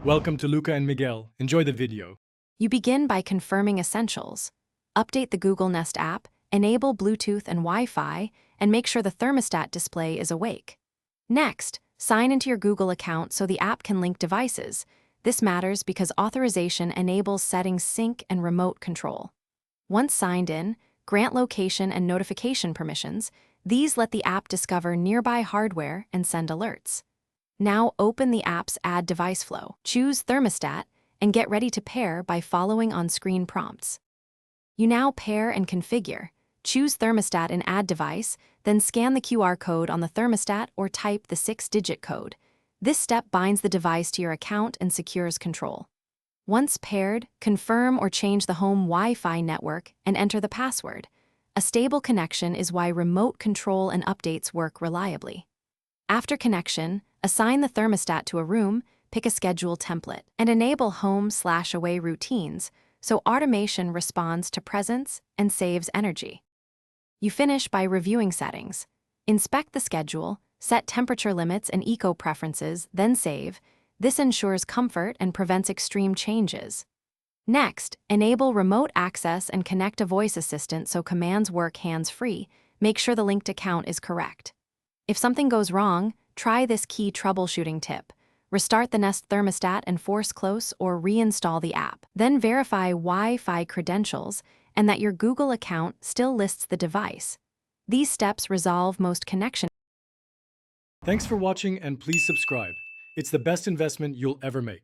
Welcome to Luca and Miguel. Enjoy the video. You begin by confirming essentials. Update the Google Nest app, enable Bluetooth and Wi-Fi, and make sure the thermostat display is awake. Next, sign into your Google account so the app can link devices. This matters because authorization enables settings sync and remote control. Once signed in, grant location and notification permissions. These let the app discover nearby hardware and send alerts. Now open the app's Add Device flow, choose Thermostat, and get ready to pair by following on-screen prompts. You now pair and configure. Choose Thermostat in Add Device, then scan the QR code on the thermostat or type the 6-digit code. This step binds the device to your account and secures control. Once paired, confirm or change the home Wi-Fi network and enter the password. A stable connection is why remote control and updates work reliably. After connection, assign the thermostat to a room, pick a schedule template, and enable home/away routines so automation responds to presence and saves energy. You finish by reviewing settings. Inspect the schedule, set temperature limits and eco preferences, then save. This ensures comfort and prevents extreme changes. Next, enable remote access and connect a voice assistant so commands work hands-free. Make sure the linked account is correct. If something goes wrong, try this key troubleshooting tip. Restart the Nest thermostat and force close or reinstall the app. Then verify Wi-Fi credentials and that your Google account still lists the device. These steps resolve most connection. Thanks for watching and please subscribe. It's the best investment you'll ever make.